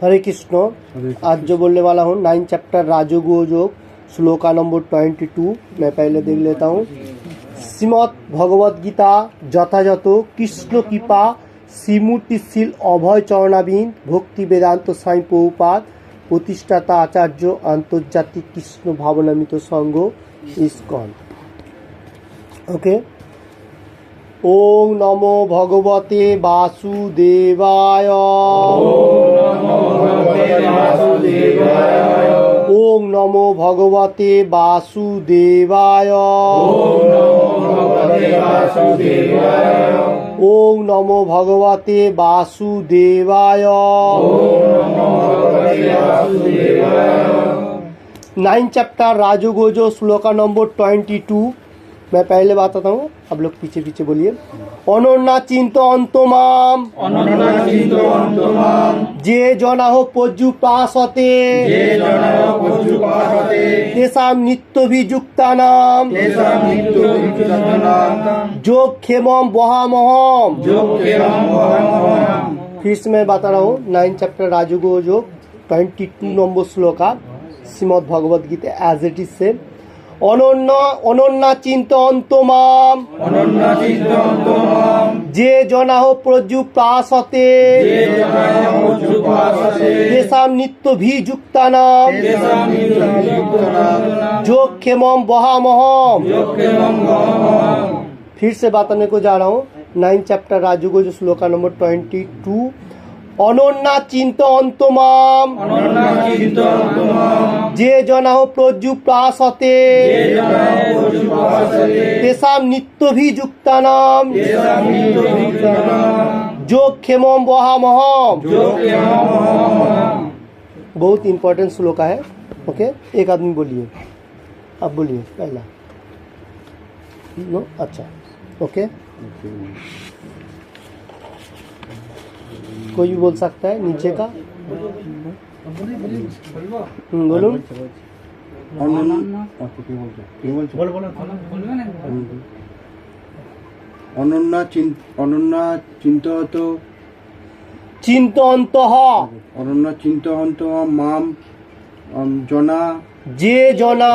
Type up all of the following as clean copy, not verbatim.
हरे कृष्ण। आज जो बोलने वाला हूँ 9 चैप्टर राजयोग योग श्लोका नंबर 22। मैं पहले देख लेता हूँ। श्रीमद् भगवद गीता যথাযথ কৃষ্ণ কৃপা শ্রীমূর্তিশীল অভয় চরণাবিন্দ ভক্তি বেদান্ত স্বামী প্রভুপাদ প্রতিষ্ঠাতা আচার্য আন্তর্জাতিক কৃষ্ণ ভাবনামিত সংঘ ইসকন। ওকে। ओम नमो भगवते वासुदेवाय। ओम नमो भगवते वासुदेवाय। ओम नमो भगवते वासुदेवाय। 9 चैप्टर राजयोग श्लोका नंबर 22। मैं पहले बताता हूँ, आप लोग पीछे पीछे बोलिए। অনন্যা চিন্ত অন্তমাম যে জনাহ পর্যুপাসতে তেষাম নিত্যভিযুক্তানাম যোগ ক্ষেমম বহামহম। फिर से मैं बता रहा हूँ 9 chapter Rajyog yoga 22 number shloka Shrimad Bhagavad Gita as it is से। অনন্যা চিন্ত অন্তমাম যে জনাহ প্রযুপাসতে তেষাম নিত্যভিযুক্তানাম যোগ ক্ষেমম বহামহম। फिर से बताने को जा रहा हूँ 9 चैप्टर राजयोग श्लोका नंबर 22। অনন্যা চিন্ত অন্তমাম যে জনাহ প্রযুপাসতে তেষাম নিত্যভিযুক্তানাম যোগ ক্ষেমম বহামহম। बहुत इंपॉर्टेंट श्लोक है। ओके, एक आदमी बोलिए, आप बोलिए पहला। नो, अच्छा, ओके। कोई भी बोल सकता है नीचे का। बोलूं। অনন্যা চিন্তয়ন্তঃ অনন্যা চিন্তয়ন্তঃ মাম জনা যে জনা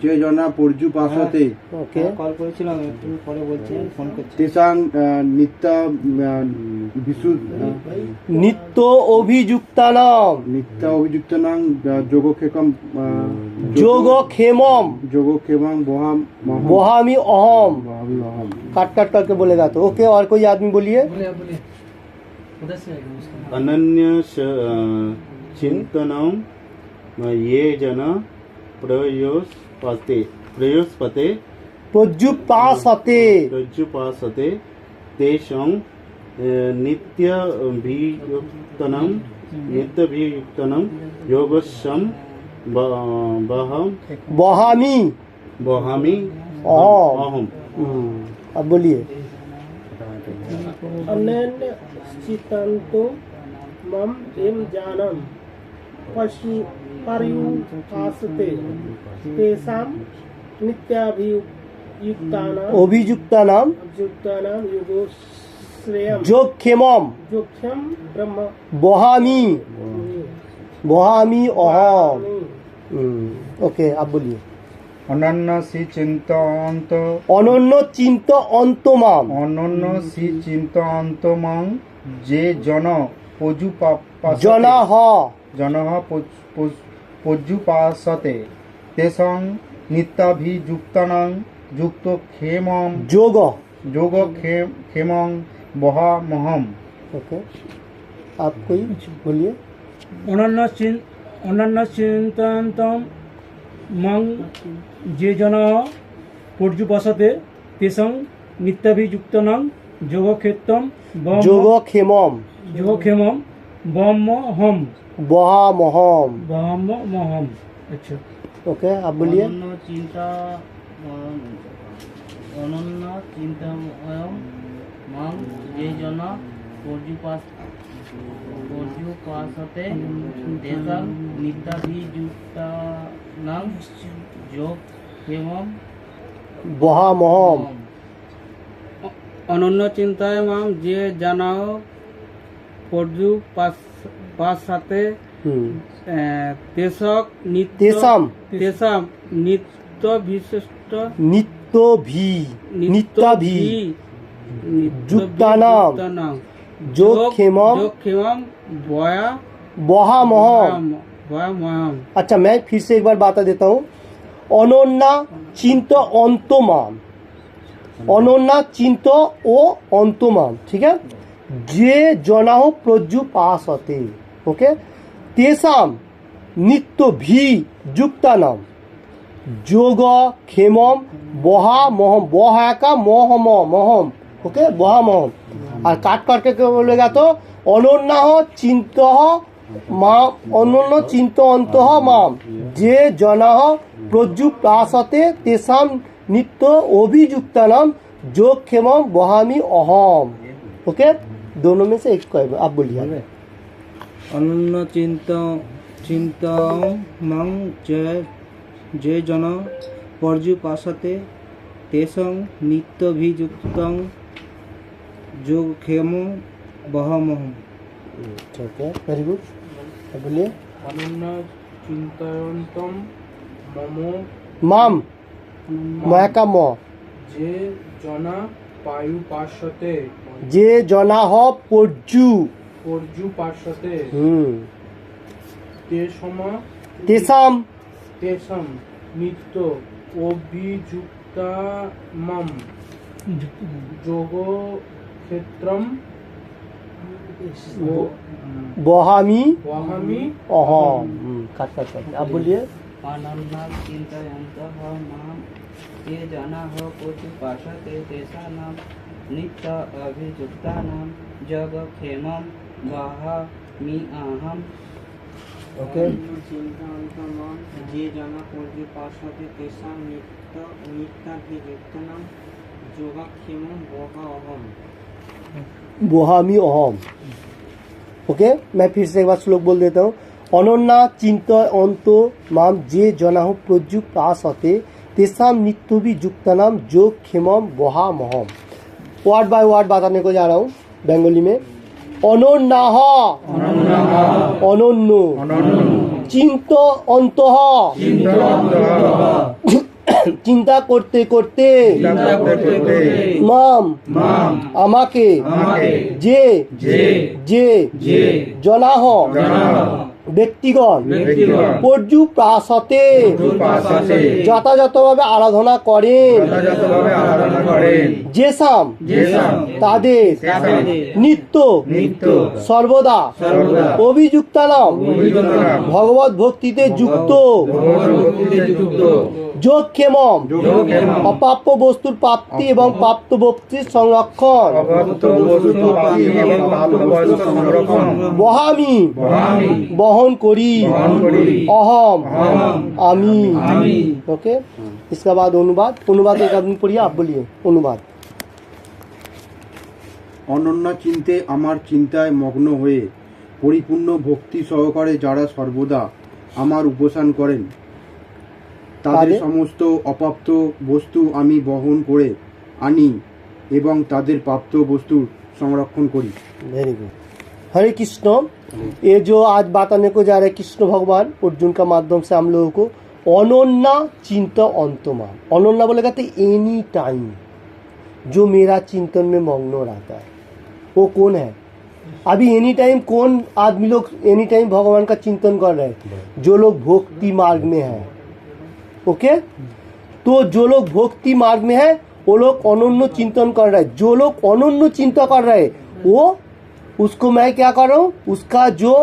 যে জনা পর্যুপাসতে ওকে কল করেছিলাম, একটু পরে বলছি, ফোন করছি। তেষাং নিত্য অভিযুক্তানাম যোগক্ষেমম যোগক্ষেমম বহামি অহম। काट काट करके बोलेगा तो ओके। और कोई आदमी बोलिए। अनन्य चिंतनम ये जना प्रयोस्पते प्रज्जुपासते तेषां नित्यभियुक्तनं योगस्यं बहामी अहम। अब बोलिए। अनन्य चित्तन्तो मम एम जानम पशु पर्युपासते तेषां नित्याभियुक्तानां योगश्रेयं যোগক্ষেমম ब्रह्म বহামি অহম। ओके, आप बोलिए। অনন্য চিন্ত অন্তমাম যে জন জনাহ পর্যুপাসতে তেষাং নিত্যাভিযুক্তানাং যুক্ত ক্ষেমম যোগক্ষেমং বহামহম। ओके, आप कोई बोलिए। অনন্য চিন্তয়ন্তম মং যে জন পর্যুপাসতে তেষাং নিত্যাভিযুক্তানাং যোগক্ষেমম বহামহম। अच्छा, ओके, आप बोलिए। অনন্য চিন্তা মাং যে জন পর্যুপাসতে তেষাং নিত্যাভিযুক্তানাং যোগক্ষেমম বহামহম। অনন্য চিন্তায় মাং যে জানাও পর্যুপাসতে হুম তেষক নিত্য তেষাম। তেষাম নিত্য বিশিষ্ট নিত্য ভি নিত্যাভি যুক্তানাম যোগ ক্ষেমম ক্ষেমম বয়া বহামহম। বয়ামহম। अच्छा मैं फिर से एक बार बता देता हूँ অনন্যা চিন্ত অন্তমাম অনন্যা চিন্ত ও অন্তমাম ঠিক है যে জনাহ প্রজ্জু পাস হতে ওকে তেসাম নিত্য ভি যুক্তানাম যোগ ক্ষেমম বহা মহম বহা का মহম মহম ओके बहा महम और काट करके क्या बोलेगा तो অনন্যা চিন্ত মা অনন্য চিন্ত অন্ত মাম যে জনাহ প্রজ্জু প্লাসতে তেসাম নিত্য অভিযুক্তানাম যোগ ক্ষেমম বহামি অহম ओके दोनों में से एक को आप बोलिए অনন্য চিন্ত মং যে জন পর্যুপাসতে তেসং নিত্যভিযুক্তং যোগক্ষেম বহমহম। ठीक है वेरी गुड आप बोलिए অনন্য চিন্তয়ন্তম মম माम मया का म যে জনা পায়ু পার্শ্বতে যে জনাহ প্রজ্জু পর্যু পার্শ্বতে তে সমা তেসাম তেসম নিত্য অভিযুক্তামম যোগ ক্ষেত্রম বহামি ওয়াহামি অহম কাট काट आप बोलिए অনন্য চিন্তয়ন্তঃ মাম ये जनाः पशुपाशते तेषां नित्य अभियुक्तानां जगक्षेमं वहामि अहम्। ओके चिन्तयन्तमं ये जनाः पशुपाशते तेषां नित्याभियुक्तानां योगक्षेमं वहामहम्। बोहामी अहम ओके मैं फिर से एक बार श्लोक बोल देता हूँ অনন্যা চিন্ত অন্ত মাম যে জনাহ প্রজ্জু পাস হতে तेसाम नित्यभी युक्तानाम जोग क्षेमम बहा महम वर्ड बाय वर्ड बताने को जा रहा हूँ बंगाली में অনন্যাহ অনন্য চিন্ত অন্তঃ চিন্তা করতে করতে মাম আমাকে যে যে জনাহ ব্যক্তিগণ পর্যু প্রাসতে যথাযথভাবে আরাধনা করেন যেসাম তাদের নিত্য সর্বদা অভিযুক্তানাম ভগবত ভক্তিতে যুক্ত যোগ ক্ষেমম অপ্রাপ্য বস্তুর প্রাপ্তি এবং প্রাপ্ত বস্তুর সংরক্ষণ বহামি বহন করি अहम आमी ओके इसका बाद अनुवाद एक आदमी पढ़िए आप बोलिए अनुवाद অনন্য চিন্তে আমার চিন্তায় মগ্ন হয়ে পরিপূর্ণ ভক্তি সহকারে যারা সর্বদা আমার উপাসনা করেন তাদের সমস্ত অপ্রাপ্ত বস্তু আমি বহন করে আনি এবং তাদের প্রাপ্ত বস্তুর সংরক্ষণ করি। वेरी गुड हरे कृष्ण ये जो आज बताने को जा रहे हैं कृष्ण भगवान अर्जुन का माध्यम से हम लोगों को अनन्या चिंत अंतमा अनन्या बोलेगा तो एनी टाइम जो मेरा चिंतन में मग्न रहता है वो कौन है अभी एनी टाइम कौन आदमी लोग एनी टाइम भगवान का चिंतन कर रहे हैं जो लोग भक्ति मार्ग में है ओके तो जो लोग भक्ति मार्ग में है वो लोग अनन्य चिंतन कर रहे हैं जो लोग अनन्य चिंता कर रहे हैं वो उसको मैं क्या कर रहा हूँ उसका जो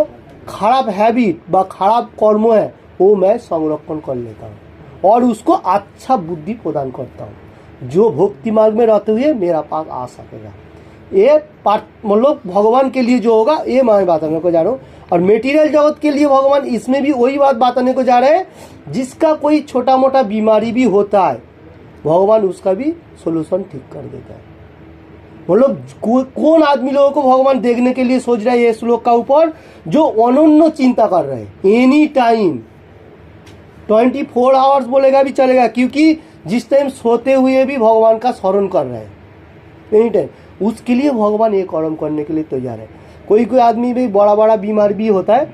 खराब हैबिट व खराब कर्म है वो मैं संरक्षण कर लेता हूँ और उसको अच्छा बुद्धि प्रदान करता हूँ जो भक्ति मार्ग में रहते हुए मेरा पास आ सकेगा ये मतलब भगवान के लिए जो होगा ये मैं बताने को जा रहा हूँ और मेटीरियल जगत के लिए भगवान इसमें भी वही बात बताने को जा रहे हैं जिसका कोई छोटा मोटा बीमारी भी होता है भगवान उसका भी सोल्यूशन ठीक कर देता है मतलब कौन आदमी लोगों को भगवान देखने के लिए सोच रहा है ये श्लोक का ऊपर जो अनन्य चिंता कर रहे हैं एनी टाइम 24 आवर्स बोलेगा भी चलेगा क्योंकि जिस टाइम सोते हुए भी भगवान का स्मरण कर रहे हैं एनी टाइम उसके लिए भगवान ये कर्म करने के लिए तैयार है कोई कोई आदमी भी बड़ा बड़ा बीमार भी होता है,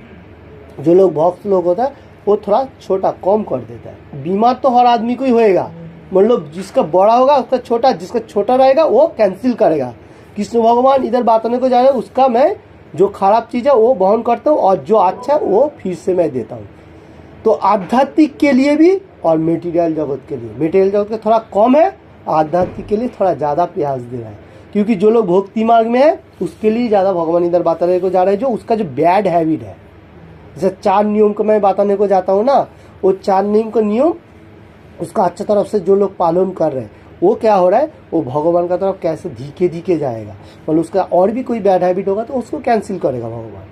जो लोग भक्त लोग होता है वो थोड़ा छोटा कम कर देता है। बीमार तो हर आदमी को ही होएगा, मतलब जिसका बड़ा होगा उसका छोटा, जिसका छोटा रहेगा वो कैंसिल करेगा। कृष्ण भगवान इधर बताने को जा रहे हैं, उसका मैं जो खराब चीज़ है वो वहन करता हूँ और जो अच्छा है वो फिर से मैं देता हूँ। तो आध्यात्मिक के लिए भी और मेटीरियल जगत के लिए, मेटीरियल जगत का थोड़ा कम है, आध्यात्मिक के लिए थोड़ा ज़्यादा प्रयास दे रहा है, क्योंकि जो लोग भक्ति मार्ग में है उसके लिए ज़्यादा भगवान इधर बताने को जा रहे हैं। जो उसका जो बैड हैबिट है, जैसे 4 नियम को मैं बताने को जाता हूँ ना, वो 4 नियम का नियम उसका अच्छा तरफ से जो लोग पालन कर रहे हैं, वो क्या हो रहा है, वो भगवान का तरफ कैसे धीके धीके जाएगा, मतलब उसका और भी कोई बैड हैबिट होगा तो उसको कैंसिल करेगा भगवान,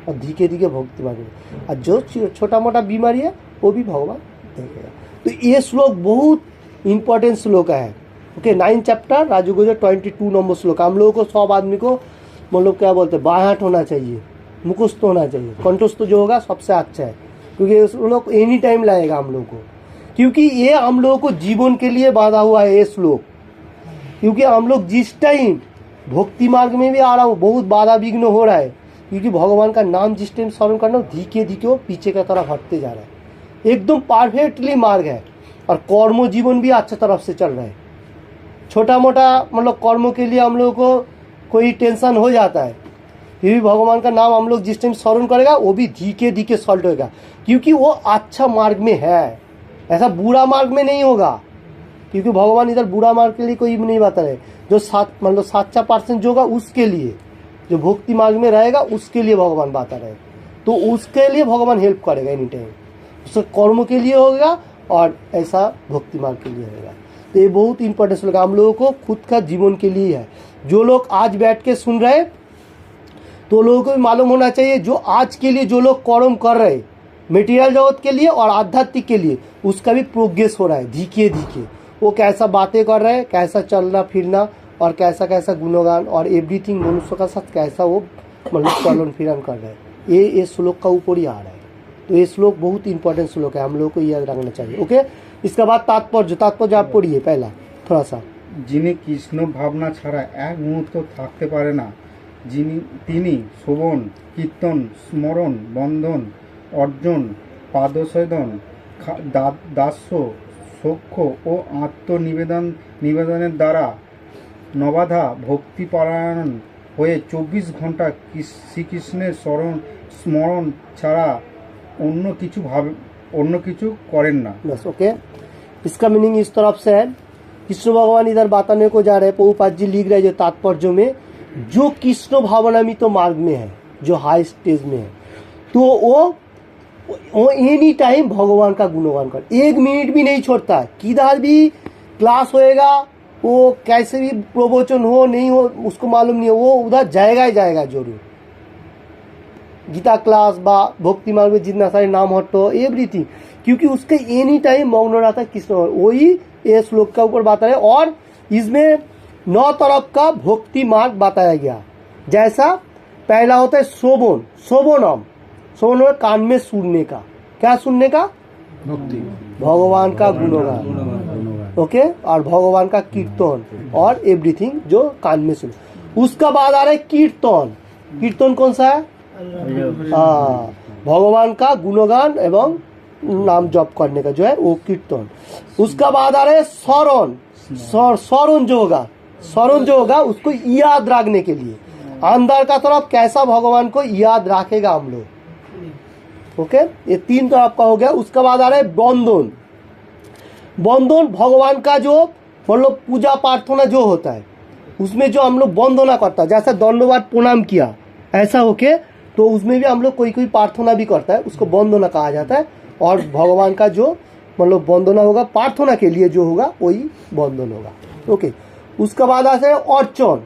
और धीके धीके भक्ति मांगेगा। और जो छोटा मोटा बीमारी है वो भी भगवान देखेगा। तो ये श्लोक बहुत इंपॉर्टेंट श्लोक है। ओके, 9 चैप्टर राजयोगोजर 22 नंबर श्लोक। हम लोगों को सब आदमी को मतलब क्या बोलते हैं, बाएं हाथ होना चाहिए, मुखस्त होना चाहिए। कंठस्थ जो होगा सबसे अच्छा है, क्योंकि ये श्लोक एनी टाइम लाएगा हम लोग को, क्योंकि ये हम लोगों को जीवन के लिए बांधा हुआ है ये श्लोक। क्योंकि हम लोग जिस टाइम भक्ति मार्ग में भी आ रहा हूँ बहुत बाधा विघ्न हो रहा है, क्योंकि भगवान का नाम जिस टाइम स्मरण करना धीके धीके वो पीछे की तरफ हटते जा रहा है। एकदम परफेक्टली मार्ग है, और कर्म जीवन भी अच्छा तरफ से चल रहा है। छोटा मोटा मतलब कर्मों के लिए हम लोगों को कोई टेंशन हो जाता है, फिर भी भगवान का नाम हम लोग जिस टाइम स्मरण करेगा वो भी धीके धीके सॉल्व होगा, क्योंकि वो अच्छा मार्ग में है, ऐसा बुरा मार्ग में नहीं होगा। क्योंकि भगवान इधर बुरा मार्ग के लिए कोई नहीं बता रहे। जो मतलब 7% जो होगा उसके लिए, जो भक्ति मार्ग में रहेगा उसके लिए भगवान बता रहे, तो उसके लिए भगवान हेल्प करेगा एनी टाइम। उसका कर्म के लिए होगा और ऐसा भक्ति मार्ग के लिए होगा। तो ये बहुत इंपॉर्टेंस लगा हम लोगों को, खुद का जीवन के लिए है। जो लोग आज बैठ के सुन रहे तो लोगों को भी मालूम होना चाहिए, जो आज के लिए जो लोग कर्म कर रहे मटेरियल जगत के लिए और आध्यात्मिक के लिए, उसका भी प्रोग्रेस हो रहा है धीके धीके। वो कैसा बातें कर रहे हैं, कैसा चलना फिरना और कैसा कैसा गुणगान और एवरीथिंग मनुष्य का साथ कैसा वो मतलब चलन फिरन कर रहे हैं, ये श्लोक का ऊपर ही आ रहा है। तो ये श्लोक बहुत इंपॉर्टेंट श्लोक है, हम लोगों को याद रखना चाहिए। ओके, इसके बाद तात्पर्य आप पढ़िए पहला थोड़ा सा। যিনি কৃষ্ণ ভাবনা ছাড়া এক মুহূর্ত থাকতে পারে না, তিনি শ্রবণ কীর্তন স্মরণ বন্ধন অর্জন পাদসেদন দাস্য সখ্য ও নিবেদনের দ্বারা নবাধা ভক্তিপরায়ণ হয়ে 24 ঘন্টা শ্রীকৃষ্ণের স্মরণ ছাড়া অন্য কিছু করেন না। बस ओके, इसका मीनिंग इस तरफ से है। कृष्ण भगवान इधर बताने को जा रहे हैं, प्रभुपाद जी लिख रहे हैं जो तात्पर्य में, जो कृष्ण भावनामित मार्ग में है, जो हाई स्टेज में है, तो वो एनी टाइम भगवान का गुणगान कर, 1 मिनट भी नहीं छोड़ता है। किधर भी क्लास होएगा, वो कैसे भी प्रवचन हो नहीं हो उसको मालूम नहीं है, वो उधर जाएगा ही जाएगा जरूर। गीता क्लास बा भक्ति मार्ग में जितना सारे नाम हटो एवरीथिंग, क्योंकि उसके एनी टाइम मग्न रहता है कृष्ण। वही ये श्लोक का ऊपर बताया, और इसमें 9 तरफ का भक्ति मार्ग बताया गया। जैसा पहला होता है शोभनम कान में सुनने का, क्या सुनने का, भक्ति भगवान का गुणगान, ओके, और भगवान का कीर्तन और एवरीथिंग जो कान में सुन। उसका बाद आ रहा है कीर्तन कौन सा है, भगवान का गुणगान एवं नाम जप करने का जो है वो कीर्तन। उसका बाद आ रहा है स्वरण जो होगा उसको याद रखने के लिए, अंदर का तरफ कैसा भगवान को याद रखेगा हम लोग। ओके, ये 3 तरफ का हो गया। उसका बाद आ रहा है बंधन भगवान का जो मतलब पूजा प्रार्थना जो होता है उसमें जो हम लोग वंदना करता है, जैसा दंडवाद प्रणाम किया ऐसा होके, तो उसमें भी हम लोग कोई प्रार्थना भी करता है, उसको वंदना कहा जाता है। और भगवान का जो मतलब वंदना होगा प्रार्थना के लिए जो होगा वही वंदन होगा। ओके, उसके बाद आता है अर्चन,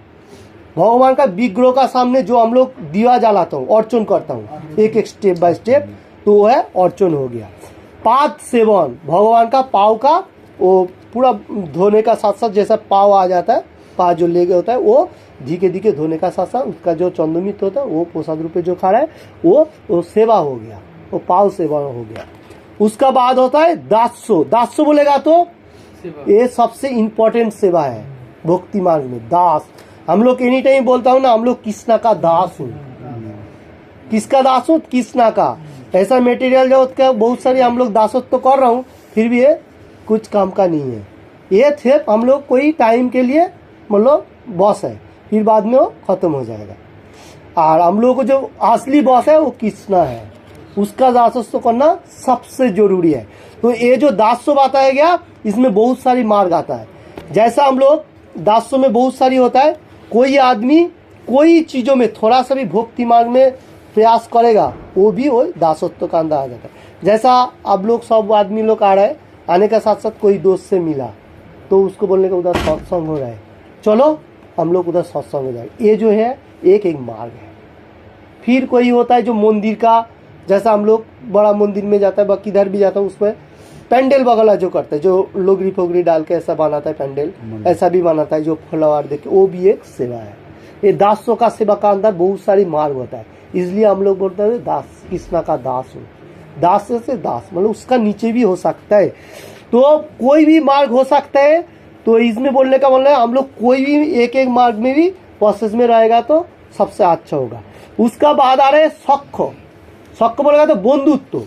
भगवान का विग्रह का सामने जो हम लोग दिया जलाता हूँ, अर्चन करता हूँ एक एक स्टेप बाय स्टेप, तो वो है अर्चन हो गया। पाद सेवन, भगवान का पाव का वो पूरा धोने का साथ साथ, जैसा पाव आ जाता है, पाव जो ले गया होता है वो धीके धीके धोने का साथ साथ उसका जो चंदमित होता है वो प्रसाद रूपे जो खा रहा है वो सेवा हो गया, वो पाव सेवा हो गया। उसका बाद होता है दास्य बोलेगा तो ये सबसे इंपॉर्टेंट सेवा है भक्ति मार्ग में। दास, हम लोग एनी टाइम बोलता हूँ ना, हम लोग कृष्ण का दास हूँ, किसका दासत्व? कृष्णा का। ऐसा मेटेरियल जगत का बहुत सारी हम लोग दासत्व तो कर रहा हूँ, फिर भी ये कुछ काम का नहीं है। ये सिर्फ हम लोग कोई टाइम के लिए मतलब बॉस है, फिर बाद में वो खत्म हो जाएगा। और हम लोग को जो असली बॉस है वो कृष्णा है, उसका दासत्व करना सबसे जरूरी है। तो ये जो दासत्व बताया गया इसमें बहुत सारी मार्ग आता है। जैसा हम लोग दासत्व में बहुत सारी होता है, कोई आदमी कोई चीज़ों में थोड़ा सा भी भक्ति मार्ग में प्रयास करेगा वो भी वो दासत्व का अंदर आ जाता है। जैसा अब लोग सब आदमी लोग आ रहे हैं, आने के साथ साथ कोई दोस्त से मिला तो उसको बोलने का उधर सत्संग हो रहा है, चलो हम लोग उधर सत्संग हो जाएगा। ये जो है एक मार्ग है। फिर कोई होता है जो मंदिर का, जैसा हम लोग बड़ा मंदिर में जाता है, किधर भी जाता है, उसमें पेंडल वगैरह जो करते हैं, जो लोगरी फोगरी डाल के ऐसा बनाता है पेंडल, ऐसा भी बनाता है, जो फ्लावर देके, वो भी एक सेवा है। ये दासों का सेवा का अंदर बहुत सारी मार्ग होता है, इसलिए हम लोग बोलते हैं दास, कृष्णा का दास हो। दास से दास मतलब उसका नीचे भी हो सकता है, तो कोई भी मार्ग हो सकता है। तो इसमें बोलने का मतलब हम लोग कोई भी एक मार्ग में भी प्रोसेस में रहेगा तो सबसे अच्छा होगा। उसका बाद आ रहा है सख्य। सख्य बोलेगा तो बंधुत्व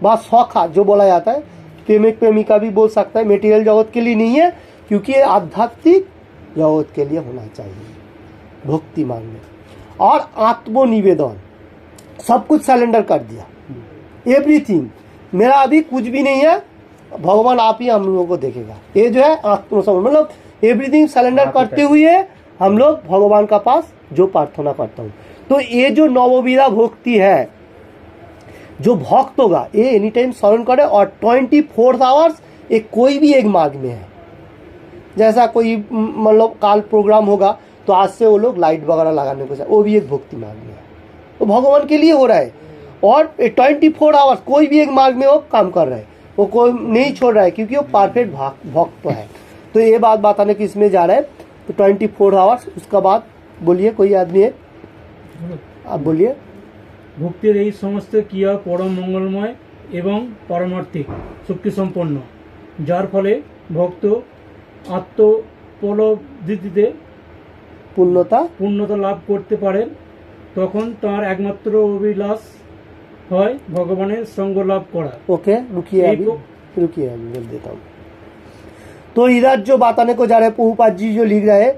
व सखा जो बोला जाता है, प्रेमिक प्रेमिका भी बोल सकता है। मेटीरियल जगत के लिए नहीं है, क्योंकि ये आध्यात्मिक जगत के लिए होना चाहिए भक्ति मार्ग में। और आत्मनिवेदन, सब कुछ सरेंडर कर दिया, एवरीथिंग, मेरा अभी कुछ भी नहीं है, भगवान आप ही हम लोगों को देखेगा। ये जो है आत्मसमर्पण, मतलब एवरीथिंग सरेंडर करते हुए हम लोग भगवान का पास जो प्रार्थना करता हूँ। तो ये जो नवविधा भक्ति है, जो भक्त होगा ये एनी टाइम स्मरण करे, और 24 आवर्स ये कोई भी एक मार्ग में है। जैसा कोई मतलब काल प्रोग्राम होगा तो आज से वो लोग लाइट वगैरह लगाने को चाहे, वो भी एक भक्ति मार्ग में है, तो भगवान के लिए हो रहा है। और 24 आवर्स कोई भी एक मार्ग में वो काम कर रहा है, वो कोई नहीं छोड़ रहा है, क्योंकि वो परफेक्ट भक्त है। तो ये बात बताने की इसमें जा रहा है। तो 24 आवर्स, उसका बाद बोलिए कोई आदमी है, आप बोलिए। ভক্তির এই সমস্ত ক্রিয়া পরম মঙ্গলময় এবং পারমার্থিক শক্তি সম্পন্ন, যার ফলে ভক্ত আত্মোপলব্ধিতে পূর্ণতা লাভ করতে পারেন। তখন তার একমাত্র অভিলাষ হয় ভগবানের সঙ্গ লাভ করা। ओके रुकिए अभी बोल देता हूँ। तो इधर जो बताने को जा रहे हैं प्रभुपाद जी जो लिख रहे हैं,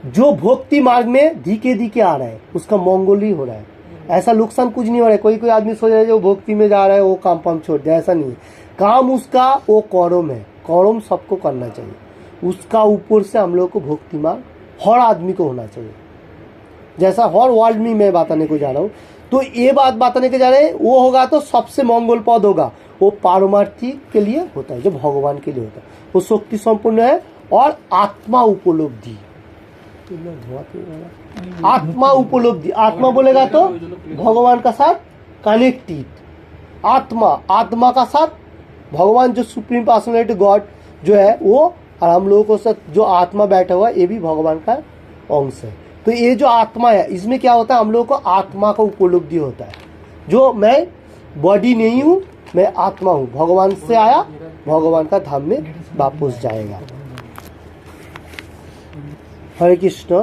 जो भक्ति मार्ग में धीके धीके आ रहा है उसका मंगल ही हो रहा है, ऐसा नुकसान कुछ नहीं हो रहा है। कोई आदमी सोच रहा है जो भक्ति में जा रहा है वो काम पाम छोड़ दिया, ऐसा नहीं है। काम उसका वो कर्म है, कर्म सबको करना चाहिए। उसका ऊपर से हम लोग को भक्ति मार्ग हर आदमी को होना चाहिए, जैसा हर वर्ल्ड में मैं बताने को जा रहा हूँ। तो ये बात बताने के जा रहे हैं, वो होगा तो सबसे मंगल पद होगा, वो पारमार्थिक के लिए होता है, जो भगवान के लिए होता है, वो शक्ति संपूर्ण है। और आत्मा उपलब्धि, आत्मा उपलब्धि, आत्मा बोलेगा तो भगवान का साथ कनेक्टेड, आत्मा का साथ भगवान जो सुप्रीम पर्सनालिटी गॉड जो है वो, और हम लोगों को साथ जो आत्मा बैठा हुआ है ये भी भगवान का अंश है। तो ये जो आत्मा है इसमें क्या होता है, हम लोगों को आत्मा का उपलब्धि होता है, जो मैं बॉडी नहीं हूँ, मैं आत्मा हूँ, भगवान से आया, भगवान का धाम में वापस जाएगा। हरे कृष्ण।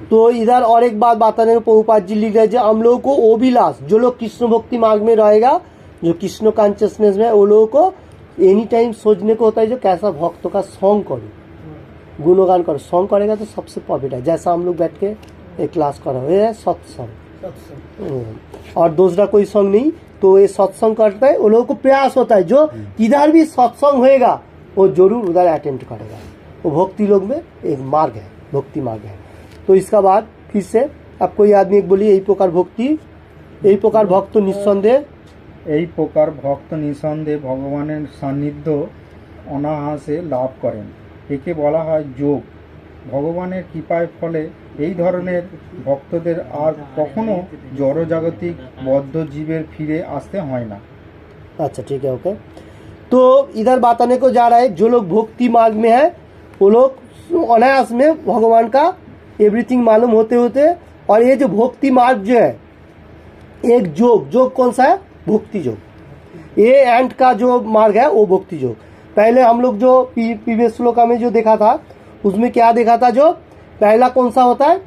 तो इधर और एक बात बताने को प्रभुपाद जी लिख रहे हैं, हम लोगों को अभिलाष, जो लोग कृष्ण भक्ति मार्ग में रहेगा, जो कृष्ण कॉन्शियसनेस में, वो लोगों को एनी टाइम सोचने को होता है जो कैसा भक्तों का सॉन्ग करूँ, गुणगान करो। सॉन्ग करेगा तो सबसे परफेक्ट है। जैसा हम लोग बैठ के एक क्लास कर रहे हैं सत्संग, और दूसरा कोई सॉन्ग नहीं, तो ये सत्संग करते हैं, उन लोगों को प्रयास होता है जो किधर भी सत्संग होएगा वो जरूर उधर अटेंड करेगा। वो भक्ति लोग में एक मार्ग है, भक्ति मार्ग है। तो इसका बाद फिर से अब कोई आदमी एक बोलिए, यही प्रकार भक्ति, यही प्रकार भक्त निस्संदेह, এই প্রকার ভক্ত নিঃসন্দেহে ভগবানের সান্নিধ্য অনায়াসে লাভ করেন, একে বলা হয় যোগ। ভগবানের কৃপায় ফলে এই ধরনের ভক্তদের আর কখনো জড়জাগতিক বদ্ধ জীবের ফিরে আসতে হয় না। अच्छा ठीक है, ओके। तो इधर बताने को जा रहा है, जो लोग भक्ति मार्ग में है वो लोग अनायास में भगवान का एवरीथिंग मालूम होते होते, और ये जो भक्ति मार्ग जो है एक जोग कौन सा है, भक्ति योग। ये एंड का जो मार्ग है वो भक्ति योग। पहले हम लोग जो प्रीवियस श्लोका में जो देखा था उसमें क्या देखा था, जो पहला कौन सा होता है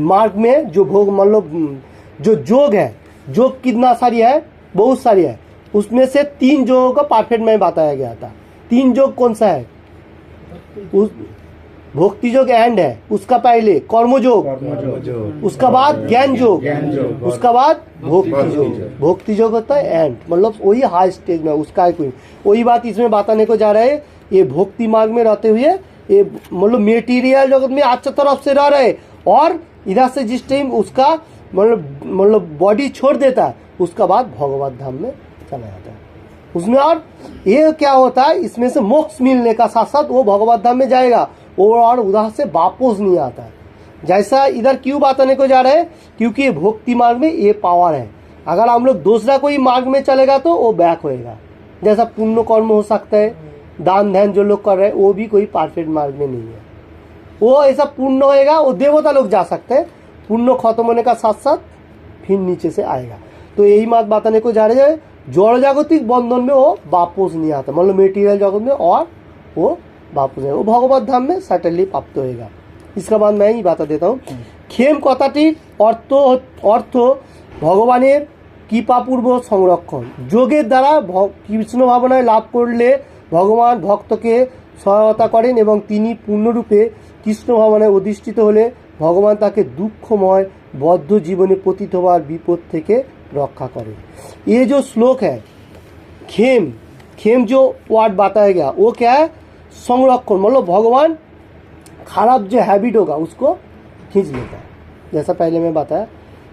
मार्ग में जो भोग मतलब जो जोग है, जोग कितना सारी है, बहुत सारी है। उसमें से 3 जोगों का परफेक्ट में बताया गया था। 3 जोग कौन सा है? उस भक्ति जोग एंड है, उसका पहले कर्मयोग, उसका बाद ज्ञान जोग, उसका बाद भक्ति जोग। भक्ति जोग होता है एंड, मतलब वही हाई स्टेज में, उसका है कोई। वही बात इसमें बताने को जा रहे हैं। ये भक्ति मार्ग में रहते हुए ये मतलब मेटीरियल जगत में अच्छा तरफ से रह रहे, और इधर से जिस टाइम उसका मतलब बॉडी छोड़ देता है, उसका बाद भगवत धाम में चला जाता है उसमें। और ये क्या होता है, इसमें से मोक्ष मिलने का साथ साथ वो भगवत धाम में जाएगा और उधर से वापस नहीं आता है। जैसा इधर क्यों बताने को जा रहे हैं, क्योंकि ये भक्ति मार्ग में ये पावर है। अगर हम लोग दूसरा कोई मार्ग में चलेगा तो वो बैक होएगा। जैसा पुण्य कर्म हो सकता है, दान ध्यान जो लोग कर रहे हैं वो भी कोई परफेक्ट मार्ग में नहीं है। वो ऐसा पुण्य होएगा, वो देवता लोग जा सकते हैं, पुण्य खत्म होने का साथ साथ फिर नीचे से आएगा। तो यही बात बताने को जा रहे हैं, जड़ जागतिक बंधन में वो वापस नहीं आता, मतलब मेटीरियल जगत में, और वो वापस है वो भगवत धाम में सटनली प्राप्त होएगा। इसका बाद मैं ही बता देता हूँ। खेम कथाटिर अर्थ भगवाনের কৃপাপূর্ব সংরক্ষণ। যোগের দ্বারা কৃষ্ণ ভাবনায় লাভ করলে ভগবান ভক্তকে সহায়তা করেন এবং তিনি পূর্ণরূপে কৃষ্ণ ভাবনায় অধিষ্ঠিত হলে ভগবান তাকে দুঃখময় বদ্ধ জীবনে পতিত হওয়ার বিপদ থেকে रक्षा करें। ये जो श्लोक है खेम जो वर्ड बताया गया वो क्या है? संरक्षण, मतलब भगवान खराब जो हैबिट होगा उसको खींच लेता है, जैसा पहले मैं बताया।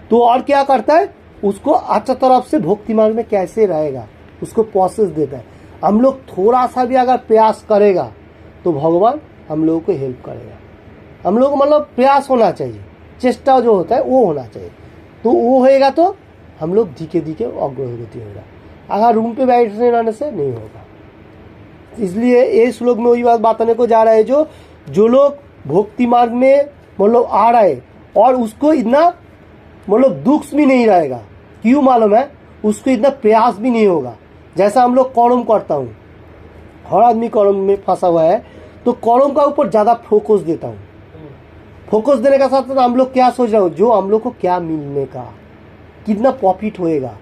तो और क्या करता है, उसको अच्छा तरफ से भक्ति मार्ग में कैसे रहेगा उसको प्रोसेस देता है। हम लोग थोड़ा सा भी अगर प्रयास करेगा तो भगवान हम लोगों को हेल्प करेगा। हम लोग मतलब प्रयास होना चाहिए, चेष्टा जो होता है वो होना चाहिए। तो वो होएगा तो हम लोग धीरे धीरे अग्रगति होगा। अगर रूम पे बैठने रहने से नहीं होगा। इसलिए ये श्लोक में वही बात बताने को जा रहा है, जो लोग भक्ति मार्ग में मतलब आ रहा है और उसको इतना मतलब दुख भी नहीं रहेगा। क्यों मालूम है? उसको इतना प्रयास भी नहीं होगा। जैसा हम लोग कर्म करता हूँ, हर आदमी कर्म में फंसा हुआ है, तो कर्म का ऊपर ज़्यादा फोकस देता हूँ। फोकस देने का साथ साथ हम लोग क्या सोच रहे हो, जो हम लोग को क्या मिलने का, कितना प्रॉफिट होएगा,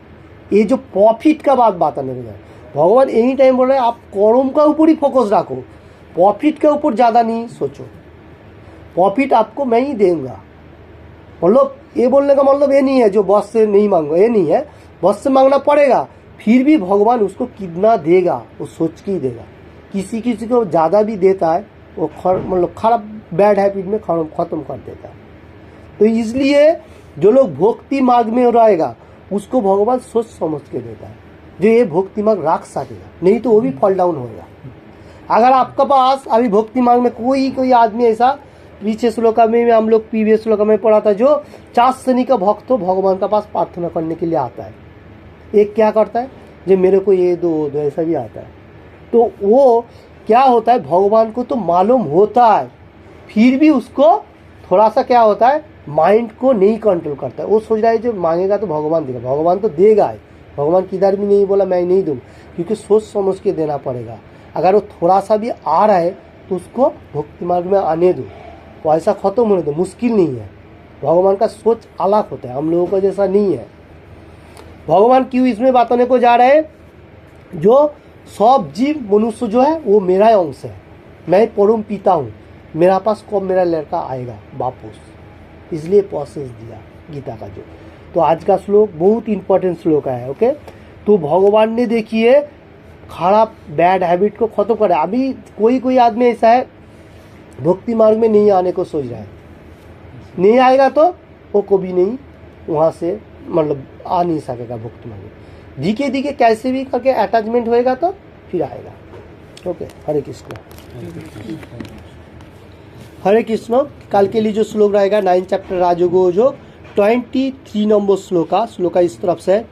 ये जो प्रॉफिट का बात बताने को जाए। भगवान एनी टाइम बोल रहे हैं आप कर्म का ऊपर ही फोकस रखो, प्रॉफिट के ऊपर ज़्यादा नहीं सोचो। प्रॉफिट आपको मैं ही दूंगा, मतलब ये बोलने का मतलब ये नहीं है जो बॉस से नहीं मांगो, ये नहीं है, बॉस से मांगना पड़ेगा, फिर भी भगवान उसको कितना देगा वो सोच के ही देगा। किसी किसी को ज़्यादा भी देता है, वो मतलब खराब बैड हैबिट में ख़त्म कर देता है। तो इसलिए जो लोग भक्ति मार्ग में रहेगा उसको भगवान सोच समझ के देता है, जो ये भक्ति मार्ग रख सकेगा, नहीं तो वो भी फॉल डाउन होगा। अगर आपका पास अभी भक्ति मार्ग में कोई आदमी ऐसा, पीछे श्लोक में हम लोग प्रीवियस श्लोक में पढ़ा था, जो 4 श्रेणी का भक्त तो भगवान का पास प्रार्थना करने के लिए आता है। एक क्या करता है, जो मेरे को ये दो ऐसा भी आता है। तो वो क्या होता है, भगवान को तो मालूम होता है, फिर भी उसको थोड़ा सा क्या होता है, माइंड को नहीं कंट्रोल करता है। वो सोच रहा है जो मांगेगा तो भगवान देगा, भगवान तो देगा ही। भगवान किधर भी नहीं बोला मैं नहीं दूँ, क्योंकि सोच समझ के देना पड़ेगा। अगर वो थोड़ा सा भी आ रहा है तो उसको भक्ति मार्ग में आने दो, वो ऐसा खत्म होने दो, मुश्किल नहीं है। भगवान का सोच अलग होता है, हम लोगों का जैसा नहीं है। भगवान क्यों इसमें बताने को जा रहे हैं, जो सब जीव मनुष्य जो है वो मेरा अंश है, मैं परम पिता हूँ, मेरा पास कब मेरा लड़का आएगा वापस, इसलिए प्रोसेस दिया गीता का जो। तो आज का श्लोक बहुत इंपॉर्टेंट श्लोक है। ओके, तो भगवान ने देखिए खराब बैड हैबिट को खत्म करा। अभी कोई आदमी ऐसा है भक्ति मार्ग में नहीं आने को सोच रहा है, नहीं आएगा तो वो कभी नहीं वहाँ से मतलब आ नहीं सकेगा भक्ति मार्ग में। धीरे धीरे कैसे भी करके अटैचमेंट होएगा तो फिर आएगा। ओके, हरे कृष्ण हरे कृष्ण। कल के लिए जो श्लोक रहेगा 9 चैप्टर राजयोग जो 23 नंबर श्लोका इस तरफ से,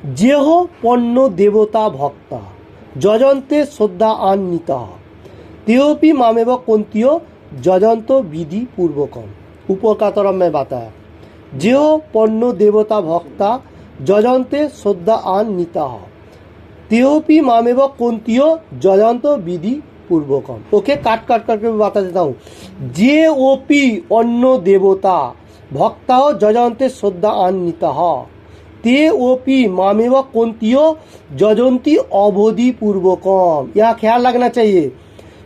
जेह पन्न देवता भक्ता जजंते श्रद्धा अन्विता तेपि मामेव कुंतियो जजंतो विधि पूर्वकम। ऊपर का तरफ में बताया, जेह पन्न देवता भक्ता जजंते श्रद्धा अन्विता तेपि मामेव कुंतियो जजंतो विधि पूर्वकम। ओके, काट करके बता देता हूँ। जे ओपी अन्न देवता भक्ता जजंते श्रद्धा अन्विता ते ओपी मामेव कुंतियो जजंती अवधि पूर्वकम। यह ख्याल रखना चाहिए,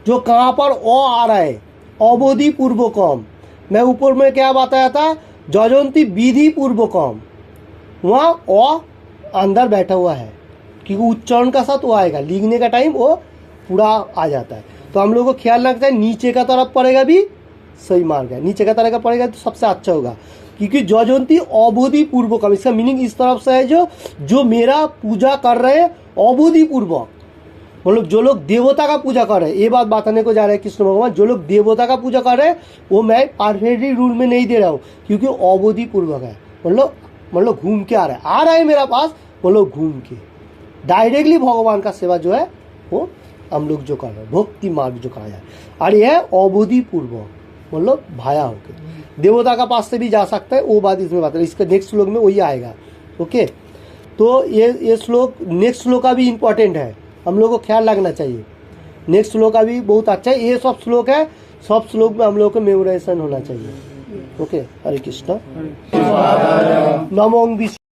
जो कहाँ पर आ रहा है, अवधि पूर्वकम। मैं ऊपर में क्या बताया था, जजंती विधि पूर्वकम, वहाँ अंदर बैठा हुआ है, क्योंकि उच्चारण का साथ वो आएगा, लिखने का टाइम वो पूरा आ जाता है। तो हम लोग को ख्याल रखना है, नीचे का तरफ पड़ेगा भी सही मार्ग है, नीचे का तरह का पड़ेगा तो सबसे अच्छा होगा, क्योंकि जजंती अवधि पूर्वकम, इसका मीनिंग इस तरफ से है, जो मेरा पूजा कर रहे हैं अवधि पूर्वक, मतलब जो लोग देवता का पूजा कर रहे हैं, ये बात बताने को जा रहे हैं कृष्ण भगवान, जो लोग देवता का पूजा कर रहे हैं वो मैं परफेक्टली रूल में नहीं दे रहा हूँ, क्योंकि अवधि पूर्वक है, मतलब घूम के आ रहा है मेरा पास, मतलब घूम के डायरेक्टली भगवान का सेवा जो है वो हम लोग जो कर रहे हैं, भक्ति मार्ग जो कहा जाए, और यह अवधि पूर्वक, मतलब भाया होके देवता का पास से भी जा सकता है, वो बात इसमें बात है, इसका नेक्स्ट श्लोक में वही आएगा। ओके, तो ये श्लोक, नेक्स्ट श्लोक का भी इम्पोर्टेंट है, हम लोग को ख्याल रखना चाहिए, नेक्स्ट श्लोक का भी बहुत अच्छा है। ये सब श्लोक है, सब श्लोक में हम लोग को मेमोराइजेशन होना चाहिए। ओके, हरे कृष्ण। नमो विष्णु।